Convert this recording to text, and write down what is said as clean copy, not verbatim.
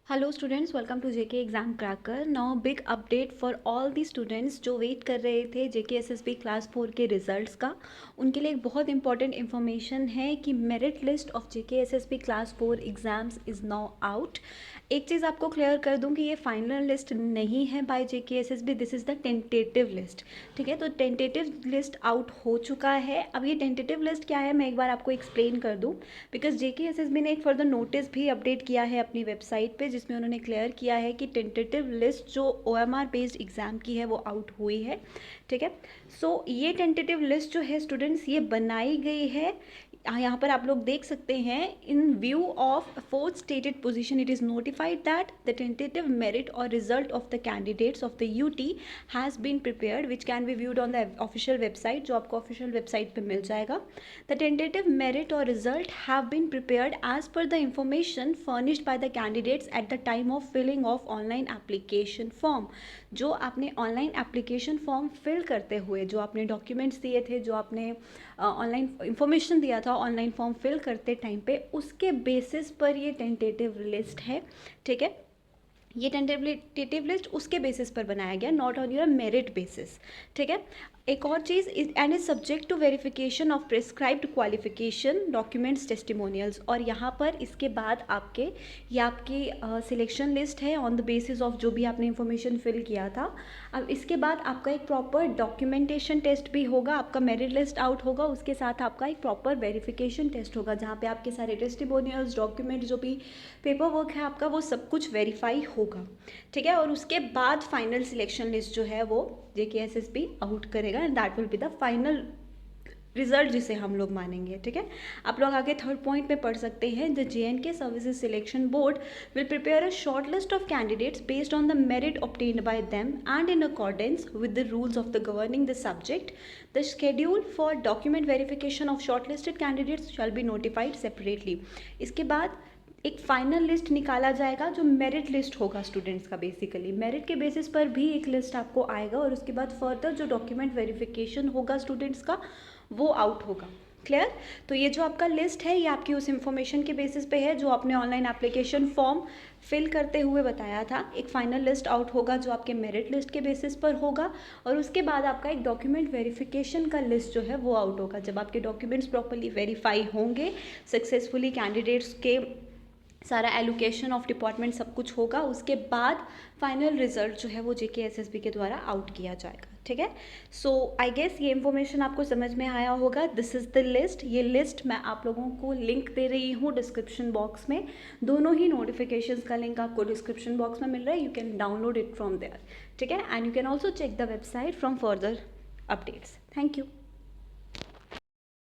Hello students, welcome to JK exam cracker. Now big update for all the students जो wait कर रहे थे जेके SSB class 4 के results का। उनके लिए एक बहुत इंपॉर्टेंट इन्फॉर्मेशन है कि merit list of JK SSB class 4 exams is now out. एक चीज़ आपको क्लियर कर दूं कि ये फाइनल लिस्ट नहीं है by JK SSB, this is the tentative list. ठीक है, तो टेंटेटिव लिस्ट आउट हो चुका है। अब ये टेंटेटिव लिस्ट क्या है मैं एक बार आपको एक्सप्लेन कर दूं, बिकॉज जेके एसएसबी ने एक फर्दर नोटिस भी अपडेट किया है अपनी वेबसाइट पे, जिसमें उन्होंने क्लियर किया है कि टेंटेटिव लिस्ट जो ओएमआर बेस्ड एग्ज़ाम की है वो आउट हुई है। ठीक है, सो ये टेंटेटिव लिस्ट जो है स्टूडेंट्स ये बनाई गई है, यहाँ पर आप लोग देख सकते हैं, in view of fourth stated position it is notified that the tentative merit और result of the candidates of the UT has been prepared which can be viewed on the official website, जो आपको official website पे मिल जाएगा। The tentative merit और result have been prepared as per the information furnished by the candidates at the time of filling of online application form. जो आपने online application form fill करते हुए जो आपने डॉक्यूमेंट्स दिए थे, जो आपने ऑनलाइन इंफॉर्मेशन दिया था ऑनलाइन फॉर्म फिल करते टाइम पे, उसके बेसिस पर ये टेंटेटिव लिस्ट है। ठीक है, ये टेंटेटिव लिस्ट उसके बेसिस पर बनाया गया, not on your merit basis. ठीक है, एक और चीज़ and is subject to verification of prescribed qualification documents testimonials. और यहाँ पर इसके बाद आपके ये आपकी सिलेक्शन लिस्ट है ऑन द बेसिस ऑफ जो भी आपने इंफॉर्मेशन फिल किया था। अब इसके बाद आपका एक प्रॉपर डॉक्यूमेंटेशन टेस्ट भी होगा, आपका मेरिट लिस्ट आउट होगा, उसके साथ आपका एक प्रॉपर वेरिफिकेशन टेस्ट होगा जहाँ पे आपके सारे टेस्टिमोनियल्स डॉक्यूमेंट जो भी पेपर वर्क है आपका वो सब कुछ वेरीफाई होगा। ठीक है, और उसके बाद फाइनल सिलेक्शन लिस्ट जो है वो जेके एसएसबी आउट करेगा and that will be the final result जिसे हम लोग मानेंगे। ठीक है, आप लोग आगे थर्ड पॉइंट में पढ़ सकते हैं, the JNK services selection board will prepare a short list of candidates based on the merit obtained by them and in accordance with the rules of the governing the subject. The schedule for document verification of shortlisted candidates shall be notified separately. इसके बाद एक final list निकाला जाएगा जो merit list होगा students का। Basically merit के basis पर भी एक लिस्ट आपको आएगा और उसके बाद फर्दर जो डॉक्यूमेंट वेरिफिकेशन होगा स्टूडेंट्स का वो आउट होगा। क्लियर? तो ये जो आपका लिस्ट है ये आपकी उस इंफॉर्मेशन के बेसिस पे है जो आपने ऑनलाइन एप्लीकेशन फॉर्म फिल करते हुए बताया था। एक फाइनल लिस्ट आउट होगा जो आपके मेरिट लिस्ट के बेसिस पर होगा और उसके बाद आपका एक डॉक्यूमेंट वेरिफिकेशन का लिस्ट जो है वो आउट होगा। जब आपके डॉक्यूमेंट्स प्रॉपर्ली वेरीफाई होंगे सक्सेसफुली, कैंडिडेट्स के सारा एलोकेशन ऑफ डिपार्टमेंट सब कुछ होगा, उसके बाद फाइनल रिजल्ट जो है वो जेके एसएसबी के द्वारा आउट किया जाएगा। ठीक है, सो आई गेस ये इन्फॉर्मेशन आपको समझ में आया होगा। This is the list. ये लिस्ट मैं आप लोगों को लिंक दे रही हूँ डिस्क्रिप्शन बॉक्स में। दोनों ही नोटिफिकेशंस का लिंक आपको डिस्क्रिप्शन बॉक्स में मिल रहा है, you can download it from there. ठीक है, and you can also check the website from further updates. Thank you.